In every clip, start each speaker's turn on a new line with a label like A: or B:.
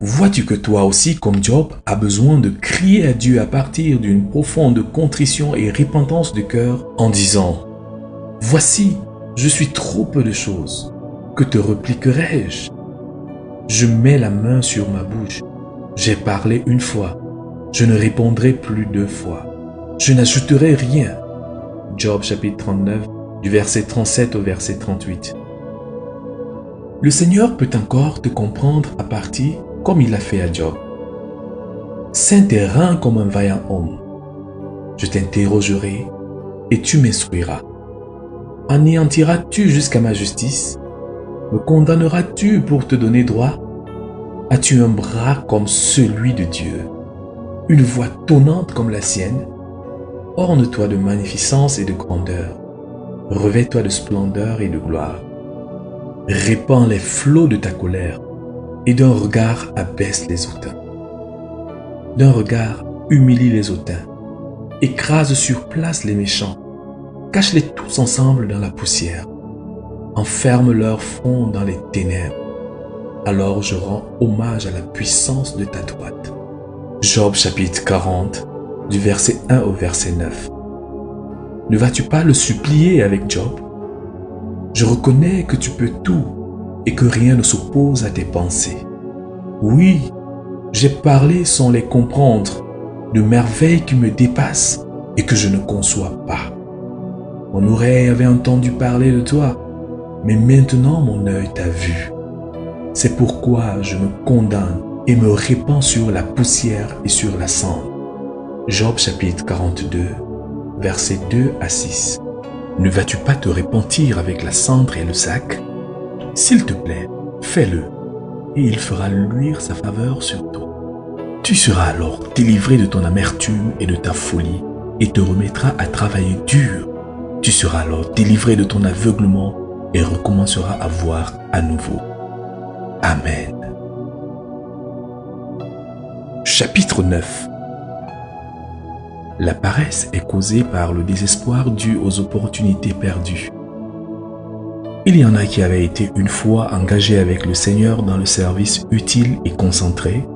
A: Vois-tu que toi aussi, comme Job, as besoin de crier à Dieu à partir d'une profonde contrition et repentance de cœur en disant « Voici, je suis trop peu de choses. Que te répliquerai-je? Je mets la main sur ma bouche. J'ai parlé une fois. Je ne répondrai plus 2 fois. Je n'ajouterai rien. » Job chapitre 39, du verset 37 au verset 38. Le Seigneur peut encore te comprendre à partir comme il l'a fait à Job. Ceins tes reins comme un vaillant homme. Je t'interrogerai et tu m'instruiras. Anéantiras-tu jusqu'à ma justice? Me condamneras-tu pour te donner droit? As-tu un bras comme celui de Dieu? Une voix tonnante comme la sienne? Orne-toi de magnificence et de grandeur. Revêt-toi de splendeur et de gloire. Répands les flots de ta colère et d'un regard abaisse les hautains. D'un regard humilie les hautains. Écrase sur place les méchants. Cache-les tous ensemble dans la poussière. Enferme leur front dans les ténèbres. Alors je rends hommage à la puissance de ta droite. Job chapitre 40, du verset 1 au verset 9. Ne vas-tu pas le supplier avec Job? Je reconnais que tu peux tout et que rien ne s'oppose à tes pensées. Oui, j'ai parlé sans les comprendre, de merveilles qui me dépassent et que je ne conçois pas. Mon oreille avait entendu parler de toi, mais maintenant mon œil t'a vu. C'est pourquoi je me condamne et me répands sur la poussière et sur la cendre. Job chapitre 42, versets 2 à 6. Ne vas-tu pas te repentir avec la cendre et le sac? S'il te plaît, fais-le, et il fera luire sa faveur sur toi. Tu seras alors délivré de ton amertume et de ta folie, et te remettras à travailler dur. Tu seras alors délivré de ton aveuglement et recommenceras à voir à nouveau. Amen. Chapitre 9. La paresse est causée par le désespoir dû aux opportunités perdues. Il y en a qui avaient été une fois engagés avec le Seigneur dans le service utile et concentré,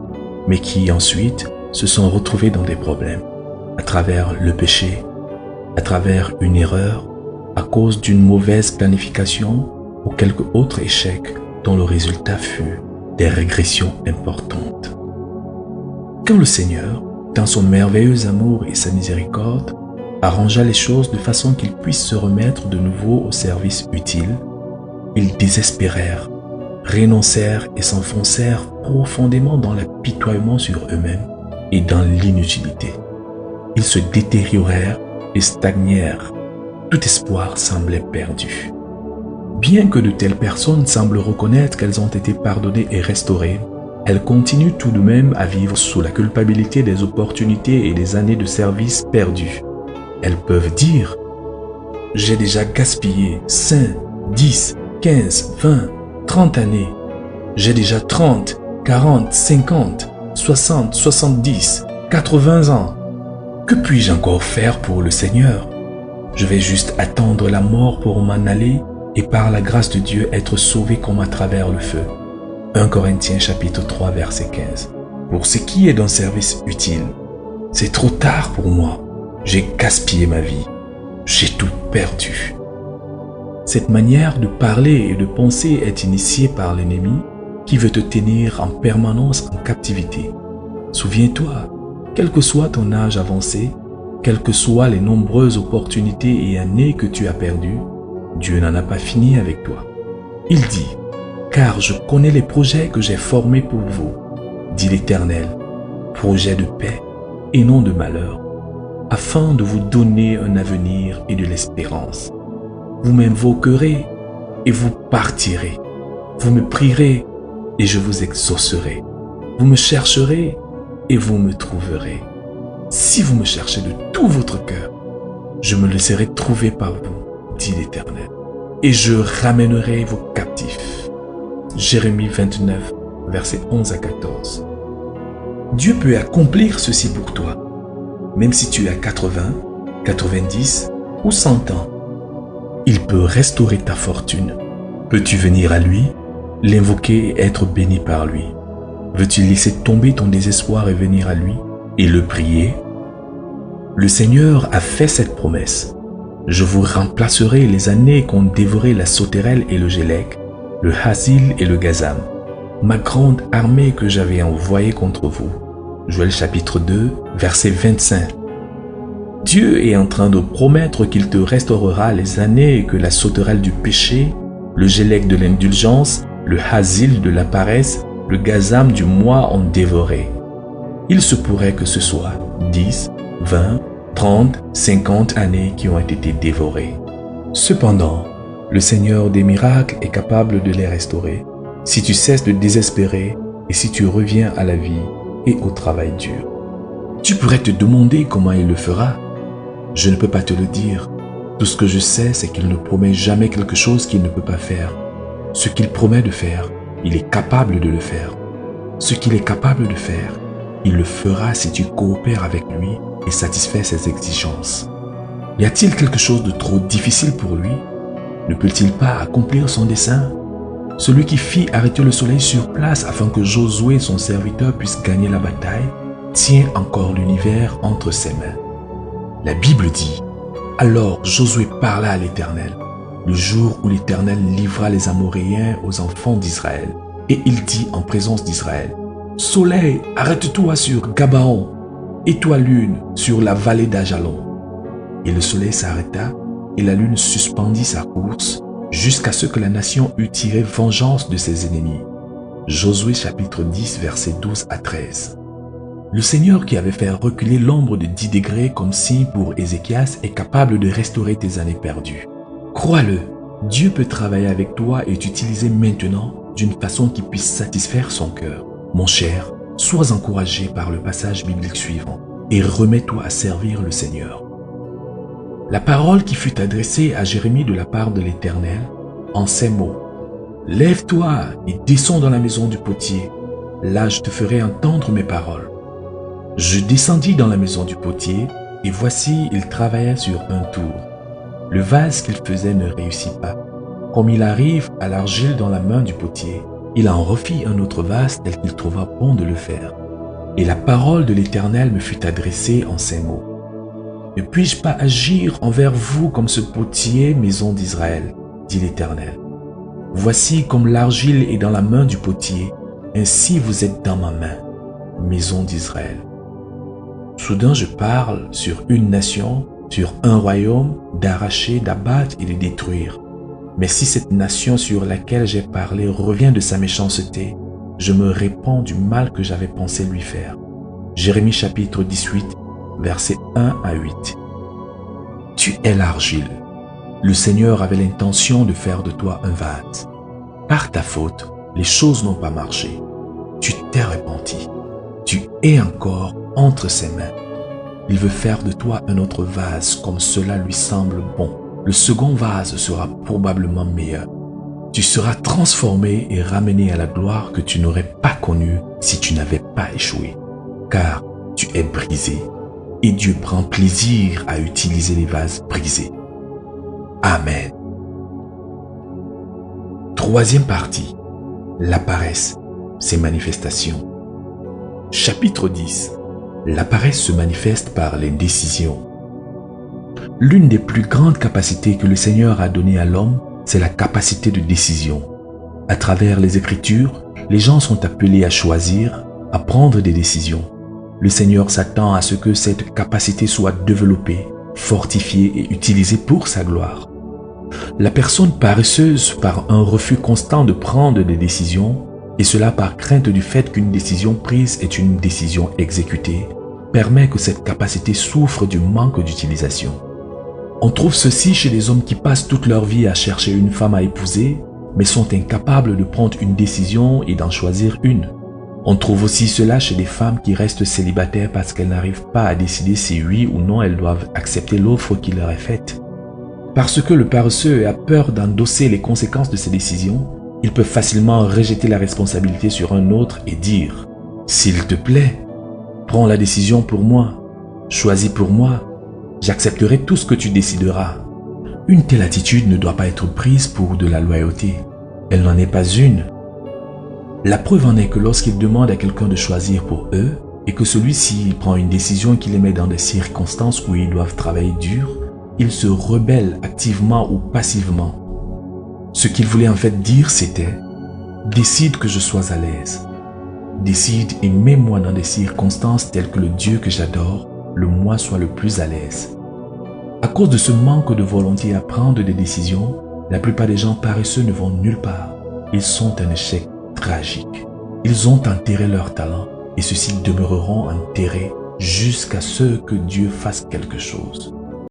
A: mais qui ensuite se sont retrouvés dans des problèmes, à travers le péché, à travers une erreur, à cause d'une mauvaise planification ou quelque autre échec dont le résultat fut des régressions importantes. Quand le Seigneur, dans son merveilleux amour et sa miséricorde, arrangea les choses de façon qu'ils puissent se remettre de nouveau au service utile, ils désespérèrent, renoncèrent et s'enfoncèrent profondément dans l'apitoiement sur eux-mêmes et dans l'inutilité. Ils se détériorèrent et stagnèrent. Tout espoir semblait perdu. Bien que de telles personnes semblent reconnaître qu'elles ont été pardonnées et restaurées, elles continuent tout de même à vivre sous la culpabilité des opportunités et des années de service perdues. Elles peuvent dire « J'ai déjà gaspillé 5, 10, 15, 20, 30 années. J'ai déjà 30, 40, 50, 60, 70, 80 ans. Que puis-je encore faire pour le Seigneur? Je vais juste attendre la mort pour m'en aller et par la grâce de Dieu être sauvé comme à travers le feu. » 1 Corinthiens chapitre 3 verset 15. Pour ce qui est d'un service utile, c'est trop tard pour moi. J'ai gaspillé ma vie. J'ai tout perdu. Cette manière de parler et de penser est initiée par l'ennemi qui veut te tenir en permanence en captivité. Souviens-toi, quel que soit ton âge avancé, quelles que soient les nombreuses opportunités et années que tu as perdues, Dieu n'en a pas fini avec toi. Il dit « Car je connais les projets que j'ai formés pour vous, dit l'Éternel, projets de paix et non de malheur, afin de vous donner un avenir et de l'espérance. Vous m'invoquerez et vous partirez. Vous me prierez et je vous exaucerai. Vous me chercherez et vous me trouverez. Si vous me cherchez de tout votre cœur, je me laisserai trouver par vous, dit l'Éternel, et je ramènerai vos captifs. » Jérémie 29, versets 11 à 14. Dieu peut accomplir ceci pour toi, même si tu as 80, 90 ou 100 ans. Il peut restaurer ta fortune. Peux-tu venir à lui, l'invoquer et être béni par lui? Veux-tu laisser tomber ton désespoir et venir à lui et le prier? Le Seigneur a fait cette promesse. Je vous remplacerai les années qu'ont dévoré la sauterelle et le gélec, le hasil et le gazam, ma grande armée que j'avais envoyée contre vous. Joël chapitre 2, verset 25. Dieu est en train de promettre qu'il te restaurera les années que la sauterelle du péché, le gélec de l'indulgence, le hasil de la paresse, le gazam du moi ont dévoré. Il se pourrait que ce soit 10, 20, 30, 50 années qui ont été dévorées. Cependant, le Seigneur des miracles est capable de les restaurer si tu cesses de désespérer et si tu reviens à la vie et au travail dur. Tu pourrais te demander comment il le fera. Je ne peux pas te le dire. Tout ce que je sais, c'est qu'il ne promet jamais quelque chose qu'il ne peut pas faire. Ce qu'il promet de faire, il est capable de le faire. Ce qu'il est capable de faire, il le fera si tu coopères avec lui et satisfais ses exigences. Y a-t-il quelque chose de trop difficile pour lui? Ne peut-il pas accomplir son dessein? Celui qui fit arrêter le soleil sur place afin que Josué, son serviteur, puisse gagner la bataille, tient encore l'univers entre ses mains. La Bible dit, « Alors Josué parla à l'Éternel, le jour où l'Éternel livra les Amoréens aux enfants d'Israël. Et il dit en présence d'Israël, « Soleil, arrête-toi sur Gabaon, et toi lune sur la vallée d'Ajalon. » Et le soleil s'arrêta, et la lune suspendit sa course, jusqu'à ce que la nation eût tiré vengeance de ses ennemis. Josué chapitre 10, versets 12 à 13. Le Seigneur qui avait fait reculer l'ombre de 10 degrés comme signe pour Ézéchias est capable de restaurer tes années perdues. Crois-le, Dieu peut travailler avec toi et t'utiliser maintenant d'une façon qui puisse satisfaire son cœur. Mon cher, sois encouragé par le passage biblique suivant et remets-toi à servir le Seigneur. La parole qui fut adressée à Jérémie de la part de l'Éternel en ces mots. « Lève-toi et descends dans la maison du potier. Là, je te ferai entendre mes paroles. » Je descendis dans la maison du potier, et voici, il travaillait sur un tour. Le vase qu'il faisait ne réussit pas. Comme il arrive à l'argile dans la main du potier, il en refit un autre vase tel qu'il trouva bon de le faire. Et la parole de l'Éternel me fut adressée en ces mots. « Ne puis-je pas agir envers vous comme ce potier, maison d'Israël, dit l'Éternel. Voici comme l'argile est dans la main du potier, ainsi vous êtes dans ma main, maison d'Israël. » Soudain je parle sur une nation, sur un royaume, d'arracher, d'abattre et de détruire. Mais si cette nation sur laquelle j'ai parlé revient de sa méchanceté, je me répands du mal que j'avais pensé lui faire. Jérémie chapitre 18, versets 1 à 8. Tu es l'argile. Le Seigneur avait l'intention de faire de toi un vase. Par ta faute, les choses n'ont pas marché. Tu t'es repenti. Tu es encore entre ses mains. Il veut faire de toi un autre vase comme cela lui semble bon. Le second vase sera probablement meilleur. Tu seras transformé et ramené à la gloire que tu n'aurais pas connue si tu n'avais pas échoué. Car tu es brisé et Dieu prend plaisir à utiliser les vases brisés. Amen. Troisième partie. La paresse, ses manifestations. Chapitre 10. La paresse se manifeste par l'indécision. L'une des plus grandes capacités que le Seigneur a données à l'homme, c'est la capacité de décision. À travers les Écritures, les gens sont appelés à choisir, à prendre des décisions. Le Seigneur s'attend à ce que cette capacité soit développée, fortifiée et utilisée pour sa gloire. La personne paresseuse, par un refus constant de prendre des décisions, et cela par crainte du fait qu'une décision prise est une décision exécutée, permet que cette capacité souffre du manque d'utilisation. On trouve ceci chez les hommes qui passent toute leur vie à chercher une femme à épouser, mais sont incapables de prendre une décision et d'en choisir une. On trouve aussi cela chez des femmes qui restent célibataires parce qu'elles n'arrivent pas à décider si oui ou non elles doivent accepter l'offre qui leur est faite. Parce que le paresseux a peur d'endosser les conséquences de ses décisions, il peut facilement rejeter la responsabilité sur un autre et dire « S'il te plaît, prends la décision pour moi, choisis pour moi, j'accepterai tout ce que tu décideras. » Une telle attitude ne doit pas être prise pour de la loyauté. Elle n'en est pas une. La preuve en est que lorsqu'ils demandent à quelqu'un de choisir pour eux, et que celui-ci prend une décision qui les met dans des circonstances où ils doivent travailler dur, ils se rebellent activement ou passivement. Ce qu'il voulait en fait dire, c'était « Décide que je sois à l'aise. Décide et mets-moi dans des circonstances telles que le Dieu que j'adore, le moi soit le plus à l'aise. » À cause de ce manque de volonté à prendre des décisions, la plupart des gens paresseux ne vont nulle part. Ils sont un échec tragique. Ils ont enterré leur talent et ceux-ci demeureront enterrés jusqu'à ce que Dieu fasse quelque chose.